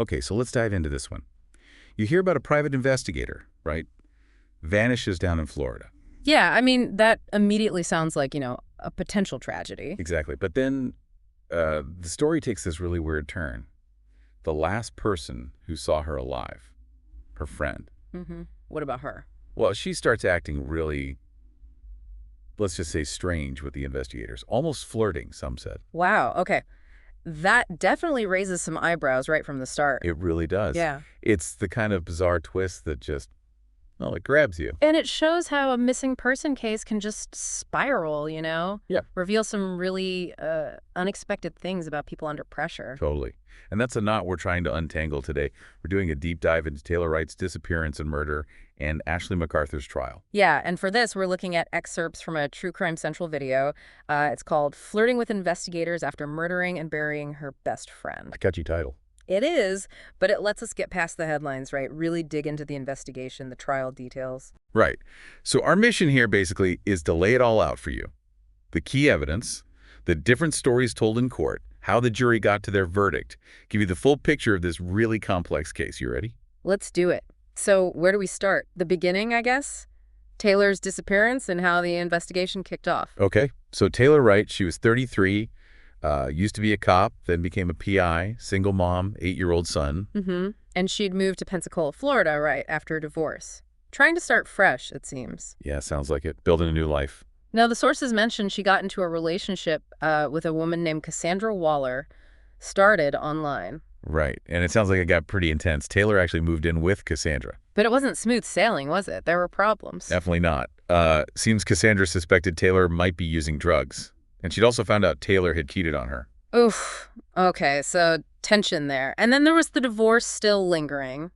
Okay, so let's dive into this one. You hear about a private investigator, right? Vanishes down in Florida. Yeah, I mean, that immediately sounds like, a potential tragedy. Exactly. But then the story takes this really weird turn. The last person who saw her alive, her friend. What about her? Well, she starts acting really, let's just say, strange with the investigators. Almost flirting, some said. Wow, okay. That definitely raises some eyebrows right from the start. It really does. Yeah. It's the kind of bizarre twist that just, well, it grabs you. And it shows how a missing person case can just spiral, Yeah. Reveal some really unexpected things about people under pressure. Totally. And that's a knot we're trying to untangle today. We're doing a deep dive into Taylor Wright's disappearance and murder and Ashley MacArthur's trial. Yeah, and for this, we're looking at excerpts from a True Crime Central video. It's called Flirting with Investigators After Murdering and Burying Her Best Friend. A catchy title. It is, but it lets us get past the headlines, right? Really dig into the investigation, the trial details. Right. So our mission here basically is to lay it all out for you. The key evidence, the different stories told in court, how the jury got to their verdict, give you the full picture of this really complex case. You ready? Let's do it. So where do we start? The beginning, I guess? Taylor's disappearance and how the investigation kicked off. Okay. So Taylor Wright, she was 33, used to be a cop, then became a PI, single mom, 8-year-old son. And she'd moved to Pensacola, Florida, right after a divorce. Trying to start fresh, it seems. Yeah, sounds like it. Building a new life. Now, the sources mentioned she got into a relationship with a woman named Cassandra Waller, started online. Right. And it sounds like it got pretty intense. Taylor actually moved in with Cassandra. But it wasn't smooth sailing, was it? There were problems. Definitely not. Seems Cassandra suspected Taylor might be using drugs. And she'd also found out Taylor had cheated on her. Oof. Okay, so tension there. And then there was the divorce still lingering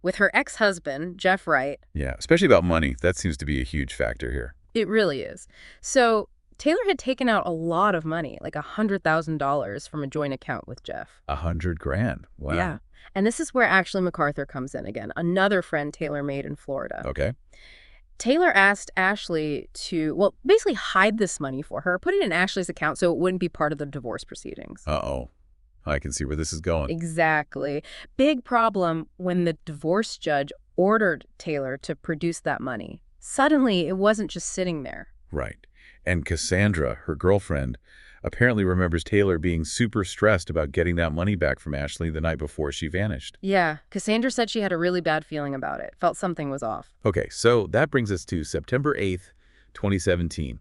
with her ex-husband, Jeff Wright. Yeah, especially about money. That seems to be a huge factor here. It really is. So Taylor had taken out a lot of money, like $100,000 from a joint account with Jeff. $100,000. Wow. Yeah. And this is where Ashley MacArthur comes in again, another friend Taylor made in Florida. Okay. Taylor asked Ashley to, well, basically hide this money for her, put it in Ashley's account so it wouldn't be part of the divorce proceedings. Uh-oh. I can see where this is going. Exactly. Big problem when the divorce judge ordered Taylor to produce that money. Suddenly, it wasn't just sitting there. Right. And Cassandra, her girlfriend, apparently remembers Taylor being super stressed about getting that money back from Ashley the night before she vanished. Yeah, Cassandra said she had a really bad feeling about it, felt something was off. Okay, so that brings us to September 8th, 2017,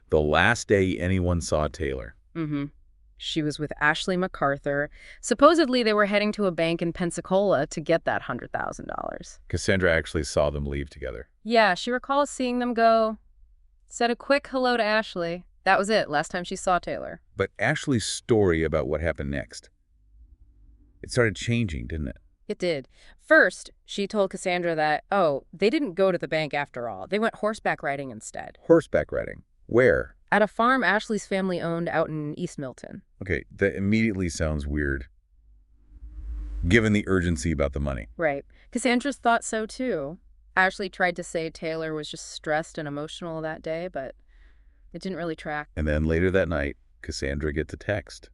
the last day anyone saw Taylor. She was with Ashley MacArthur. Supposedly, they were heading to a bank in Pensacola to get that $100,000. Cassandra actually saw them leave together. Yeah, she recalls seeing them go. Said a quick hello to Ashley. That was it, last time she saw Taylor. But Ashley's story about what happened next, it started changing, didn't it? It did. First, she told Cassandra that, they didn't go to the bank after all. They went horseback riding instead. Horseback riding? Where? At a farm Ashley's family owned out in East Milton. Okay, that immediately sounds weird, given the urgency about the money. Right. Cassandra's thought so, too. Ashley tried to say Taylor was just stressed and emotional that day, but it didn't really track. And then later that night, Cassandra gets a text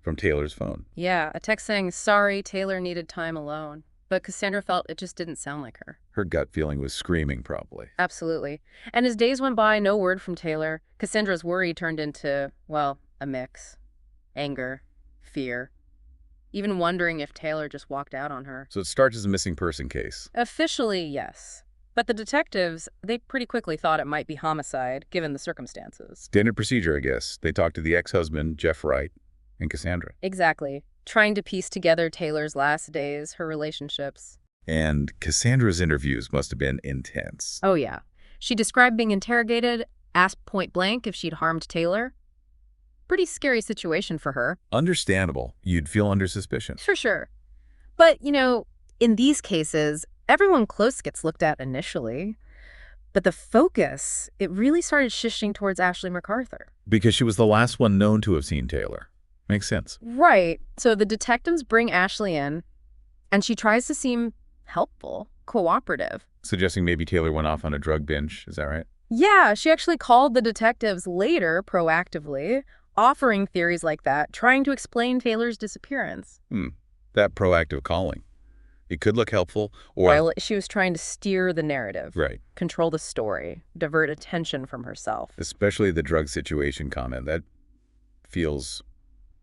from Taylor's phone. Yeah, a text saying, sorry, Taylor needed time alone. But Cassandra felt it just didn't sound like her. Her gut feeling was screaming, probably. Absolutely. And as days went by, no word from Taylor. Cassandra's worry turned into, well, a mix. Anger, fear, even wondering if Taylor just walked out on her. So it starts as a missing person case. Officially, yes. But the detectives, they pretty quickly thought it might be homicide, given the circumstances. Standard procedure, I guess. They talked to the ex-husband, Jeff Wright, and Cassandra. Exactly. Trying to piece together Taylor's last days, her relationships. And Cassandra's interviews must have been intense. Oh, yeah. She described being interrogated, asked point blank if she'd harmed Taylor. Pretty scary situation for her. Understandable. You'd feel under suspicion. For sure. But, in these cases, everyone close gets looked at initially. But the focus, it really started shifting towards Ashley MacArthur. Because she was the last one known to have seen Taylor. Makes sense. Right. So the detectives bring Ashley in, and she tries to seem helpful, cooperative. Suggesting maybe Taylor went off on a drug binge. Is that right? Yeah, she actually called the detectives later proactively, offering theories like that, trying to explain Taylor's disappearance. That proactive calling. It could look helpful or... While she was trying to steer the narrative, Right. control the story, divert attention from herself. Especially the drug situation comment. That feels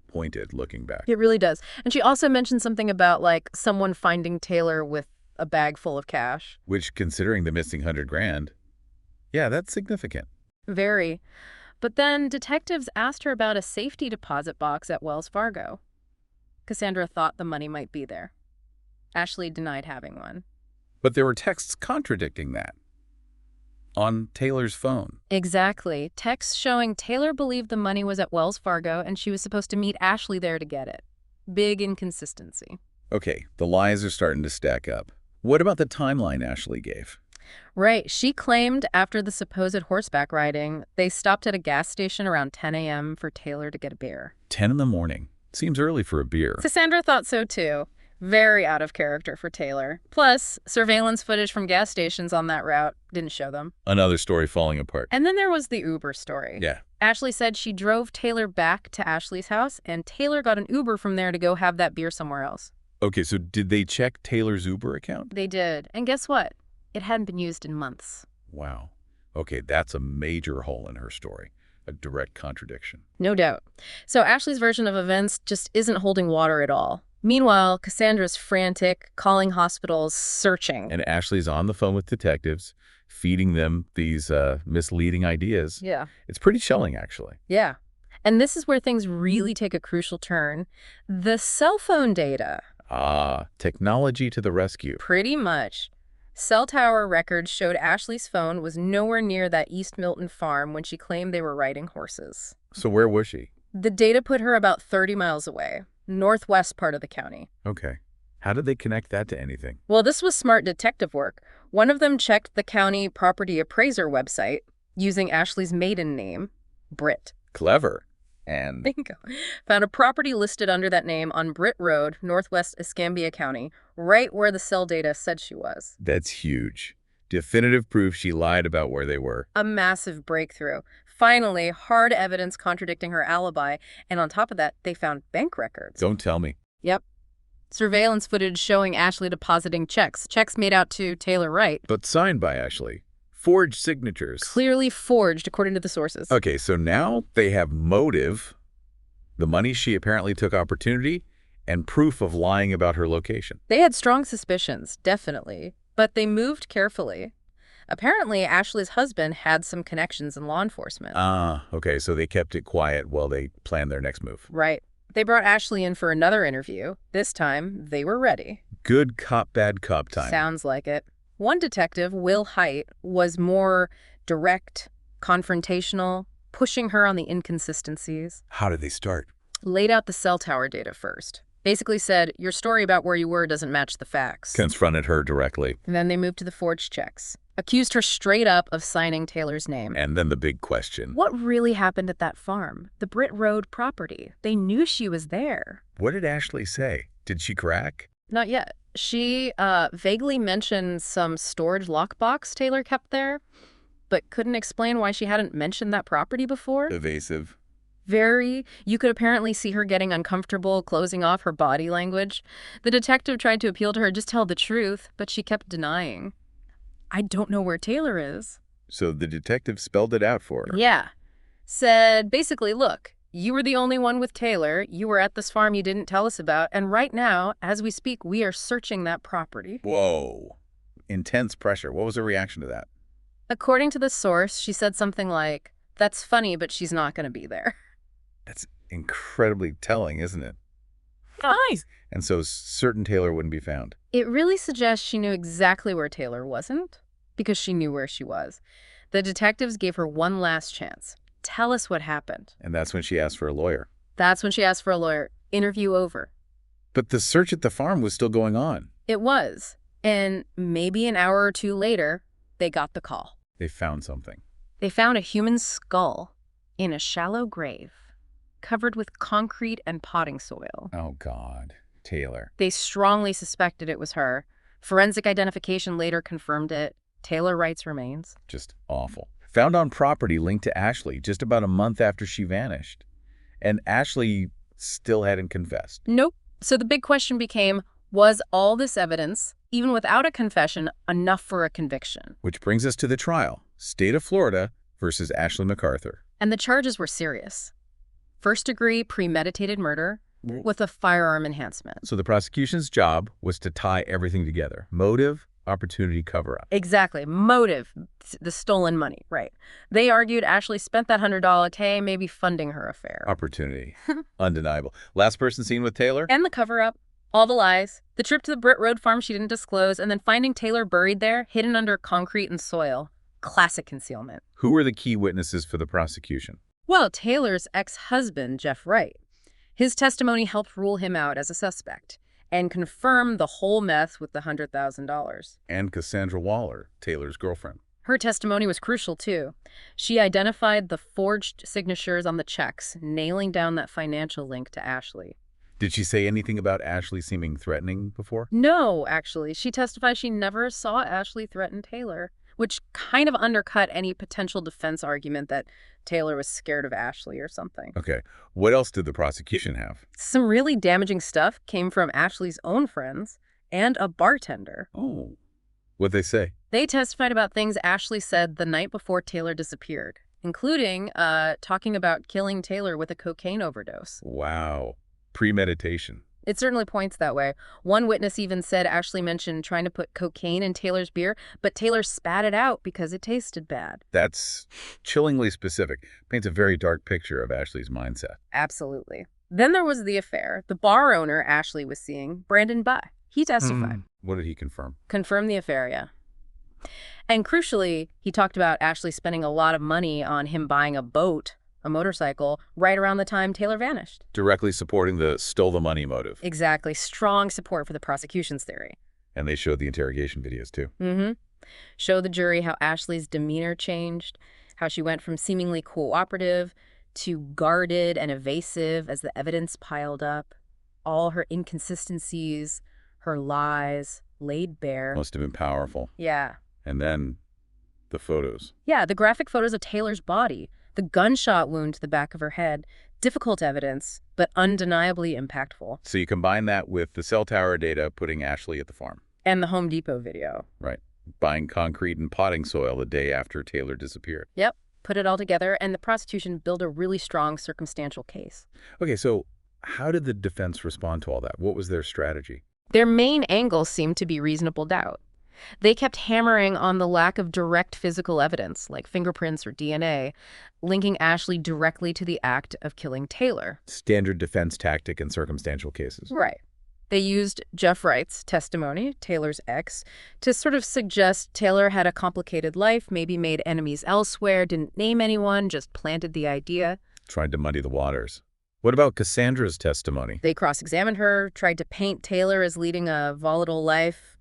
pointed looking back. It really does. And she also mentioned something about, like, someone finding Taylor with a bag full of cash. Which, considering the missing $100,000, yeah, that's significant. Very. But then detectives asked her about a safety deposit box at Wells Fargo. Cassandra thought the money might be there. Ashley denied having one. But there were texts contradicting that on Taylor's phone. Exactly. Texts showing Taylor believed the money was at Wells Fargo and she was supposed to meet Ashley there to get it. Big inconsistency. Okay, the lies are starting to stack up. What about the timeline Ashley gave? Right. She claimed after the supposed horseback riding, they stopped at a gas station around 10 a.m. for Taylor to get a beer. 10 in the morning. Seems early for a beer. Cassandra thought so too. Very out of character for Taylor. Plus, surveillance footage from gas stations on that route didn't show them. Another story falling apart. And then there was the Uber story. Yeah. Ashley said she drove Taylor back to Ashley's house, and Taylor got an Uber from there to go have that beer somewhere else. Okay, so did they check Taylor's Uber account? They did. And guess what? It hadn't been used in months. Wow. Okay, that's a major hole in her story. A direct contradiction. No doubt. So Ashley's version of events just isn't holding water at all. Meanwhile, Cassandra's frantic, calling hospitals, searching. And Ashley's on the phone with detectives, feeding them these misleading ideas. Yeah. It's pretty chilling, actually. Yeah. And this is where things really take a crucial turn. The cell phone data. Ah, technology to the rescue. Pretty much. Cell tower records showed Ashley's phone was nowhere near that East Milton farm when she claimed they were riding horses. So where was she? The data put her about 30 miles away, northwest part of the county. Okay. How did they connect that to anything? Well, this was smart detective work. One of them checked the county property appraiser website using Ashley's maiden name, Britt. Clever. And Bingo. Found a property listed under that name on Britt Road, northwest Escambia County, right where the cell data said she was. that's huge. Definitive proof she lied about where they were. A massive breakthrough. Finally, hard evidence contradicting her alibi, and on top of that, they found bank records. Don't tell me. Yep. Surveillance footage showing Ashley depositing checks made out to Taylor Wright. But signed by Ashley. Forged signatures. Clearly forged, according to the sources. Okay, so now they have motive, the money she apparently took opportunity, and proof of lying about her location. They had strong suspicions, definitely, but they moved carefully. Apparently, Ashley's husband had some connections in law enforcement. Ah, okay, so they kept it quiet while they planned their next move. Right. They brought Ashley in for another interview. This time, they were ready. Good cop, bad cop time. Sounds like it. One detective, Will Height, was more direct, confrontational, pushing her on the inconsistencies. How did they start? Laid out the cell tower data first. Basically said, your story about where you were doesn't match the facts. Confronted her directly. And then they moved to the forged checks. Accused her straight up of signing Taylor's name. And then the big question. What really happened at that farm? The Britt Road property. They knew she was there. What did Ashley say? Did she crack? Not yet. She vaguely mentioned some storage lockbox Taylor kept there, but couldn't explain why she hadn't mentioned that property before. Evasive. Very. You could apparently see her getting uncomfortable, closing off her body language. The detective tried to appeal to her, just tell the truth, but she kept denying. I don't know where Taylor is. So the detective spelled it out for her. Yeah. Said, basically, look, you were the only one with Taylor. You were at this farm you didn't tell us about. And right now, as we speak, we are searching that property. Whoa. Intense pressure. What was her reaction to that? According to the source, she said something like, that's funny, but she's not going to be there. That's incredibly telling, isn't it? Nice. And so certain Taylor wouldn't be found. It really suggests she knew exactly where Taylor wasn't, because she knew where she was. The detectives gave her one last chance. Tell us what happened. And that's when she asked for a lawyer. That's when she asked for a lawyer. Interview over. But the search at the farm was still going on. It was. And maybe an hour or two later, they got the call. They found something. They found a human skull in a shallow grave, covered with concrete and potting soil. Oh, God. Taylor. They strongly suspected it was her. Forensic identification later confirmed it. Taylor Wright's remains. Just awful. Found on property linked to Ashley just about a month after she vanished. And Ashley still hadn't confessed. Nope. So the big question became, was all this evidence, even without a confession, enough for a conviction? Which brings us to the trial. State of Florida versus Ashley MacArthur. And the charges were serious. First-degree premeditated murder with a firearm enhancement. So the prosecution's job was to tie everything together. Motive, opportunity, cover-up. Exactly. Motive, the stolen money, right. They argued Ashley spent that $100 K maybe funding her affair. Opportunity. Undeniable. Last person seen with Taylor? And the cover-up, all the lies, the trip to the Britt Road farm she didn't disclose, and then finding Taylor buried there, hidden under concrete and soil. Classic concealment. Who were the key witnesses for the prosecution? Well, Taylor's ex-husband, Jeff Wright. His testimony helped rule him out as a suspect and confirm the whole mess with the $100,000. And Cassandra Waller, Taylor's girlfriend. Her testimony was crucial, too. She identified the forged signatures on the checks, nailing down that financial link to Ashley. Did she say anything about Ashley seeming threatening before? No, actually. She testified she never saw Ashley threaten Taylor, which kind of undercut any potential defense argument that Taylor was scared of Ashley or something. Okay. What else did the prosecution have? Some really damaging stuff came from Ashley's own friends and a bartender. Oh. What'd they say? They testified about things Ashley said the night before Taylor disappeared, including talking about killing Taylor with a cocaine overdose. Wow. Premeditation. It certainly points that way. One witness even said Ashley mentioned trying to put cocaine in Taylor's beer, but Taylor spat it out because it tasted bad. That's chillingly specific. Paints a very dark picture of Ashley's mindset. Absolutely. Then there was the affair. The bar owner Ashley was seeing, Brandon Buy. He testified. What did he confirm? Confirmed the affair, yeah. And crucially, he talked about Ashley spending a lot of money on him buying a boat, a motorcycle, right around the time Taylor vanished. Directly supporting the stole the money motive. Exactly. Strong support for the prosecution's theory. And they showed the interrogation videos too. Mm-hmm. Show the jury how Ashley's demeanor changed, how she went from seemingly cooperative to guarded and evasive as the evidence piled up. All her inconsistencies, her lies, laid bare. Must have been powerful. Yeah. And then the photos. Yeah, the graphic photos of Taylor's body, the gunshot wound to the back of her head, difficult evidence, but undeniably impactful. So you combine that with the cell tower data putting Ashley at the farm. And the Home Depot video. Right. Buying concrete and potting soil the day after Taylor disappeared. Yep. Put it all together, and the prosecution built a really strong circumstantial case. Okay, so how did the defense respond to all that? What was their strategy? Their main angle seemed to be reasonable doubt. They kept hammering on the lack of direct physical evidence, like fingerprints or DNA, linking Ashley directly to the act of killing Taylor. Standard defense tactic in circumstantial cases. Right. They used Jeff Wright's testimony, Taylor's ex, to sort of suggest Taylor had a complicated life, maybe made enemies elsewhere, didn't name anyone, just planted the idea. Tried to muddy the waters. What about Cassandra's testimony? They cross-examined her, tried to paint Taylor as leading a volatile life,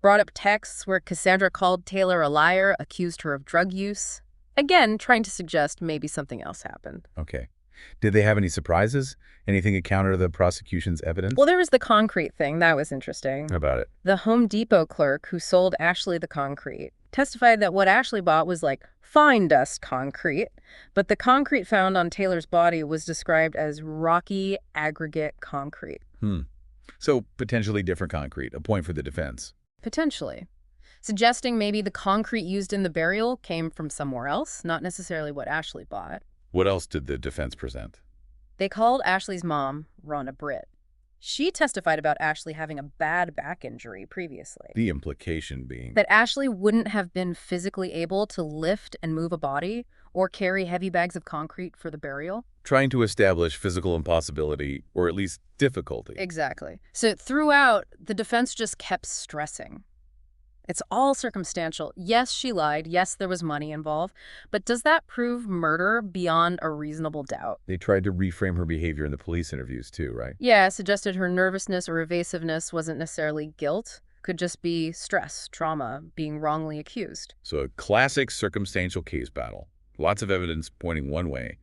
brought up texts where Cassandra called Taylor a liar, accused her of drug use. Again, trying to suggest maybe something else happened. Okay. Did they have any surprises? Anything to counter the prosecution's evidence? Well, there was the concrete thing. That was interesting. How about it? The Home Depot clerk who sold Ashley the concrete testified that what Ashley bought was like fine dust concrete, but the concrete found on Taylor's body was described as rocky aggregate concrete. So potentially different concrete, a point for the defense. Potentially. Suggesting maybe the concrete used in the burial came from somewhere else, not necessarily what Ashley bought. What else did the defense present? They called Ashley's mom, Rhonda Britt. She testified about Ashley having a bad back injury previously. The implication being that Ashley wouldn't have been physically able to lift and move a body or carry heavy bags of concrete for the burial. trying to establish physical impossibility, or at least difficulty. Exactly. So throughout, the defense just kept stressing. It's all circumstantial. Yes, she lied. Yes, there was money involved. But does that prove murder beyond a reasonable doubt? They tried to reframe her behavior in the police interviews too, right? Yeah, suggested her nervousness or evasiveness wasn't necessarily guilt. Could just be stress, trauma, being wrongly accused. So a classic circumstantial case battle. Lots of evidence pointing one way,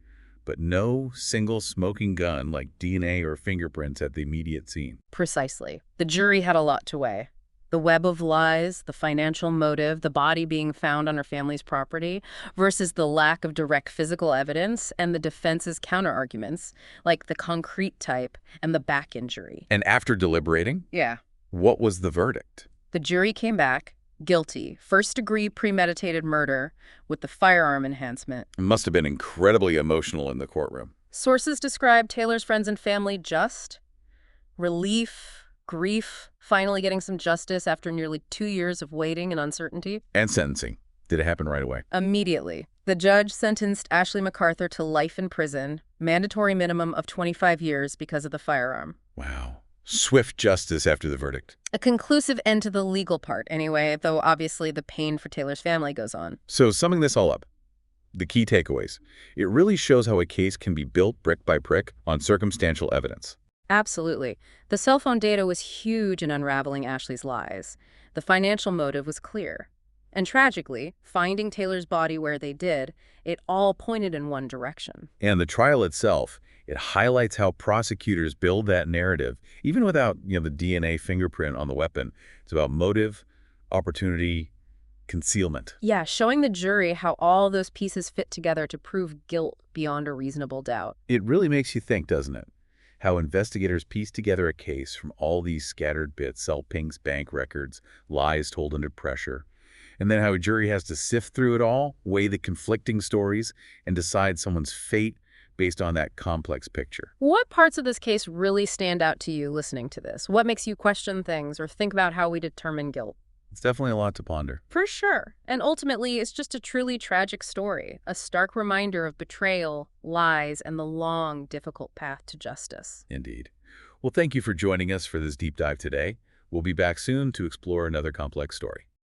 but no single smoking gun like DNA or fingerprints at the immediate scene. Precisely. The jury had a lot to weigh. The web of lies, the financial motive, the body being found on her family's property, versus the lack of direct physical evidence and the defense's counterarguments, like the concrete type and the back injury. And after deliberating, Yeah. what was the verdict? The jury came back guilty, first-degree premeditated murder with the firearm enhancement. It must have been incredibly emotional in the courtroom. Sources describe Taylor's friends and family just relief, grief, finally getting some justice after nearly 2 years of waiting and uncertainty. And sentencing. Did it happen right away? Immediately. The judge sentenced Ashley MacArthur to life in prison, mandatory minimum of 25 years because of the firearm. Wow. Swift justice after the verdict. A conclusive end to the legal part, anyway, though obviously the pain for Taylor's family goes on. So summing this all up, the key takeaways. It really shows how a case can be built brick by brick on circumstantial evidence. Absolutely. The cell phone data was huge in unraveling Ashley's lies. The financial motive was clear. And tragically, finding Taylor's body where they did, it all pointed in one direction. And the trial itself, it highlights how prosecutors build that narrative, even without, the DNA fingerprint on the weapon. It's about motive, opportunity, concealment. Yeah, showing the jury how all those pieces fit together to prove guilt beyond a reasonable doubt. It really makes you think, doesn't it? How investigators piece together a case from all these scattered bits, cell pings, bank records, lies told under pressure, and then how a jury has to sift through it all, weigh the conflicting stories, and decide someone's fate based on that complex picture. What parts of this case really stand out to you listening to this? What makes you question things or think about how we determine guilt? It's definitely a lot to ponder. For sure. And ultimately, it's just a truly tragic story, a stark reminder of betrayal, lies, and the long, difficult path to justice. Indeed. Well, thank you for joining us for this deep dive today. We'll be back soon to explore another complex story.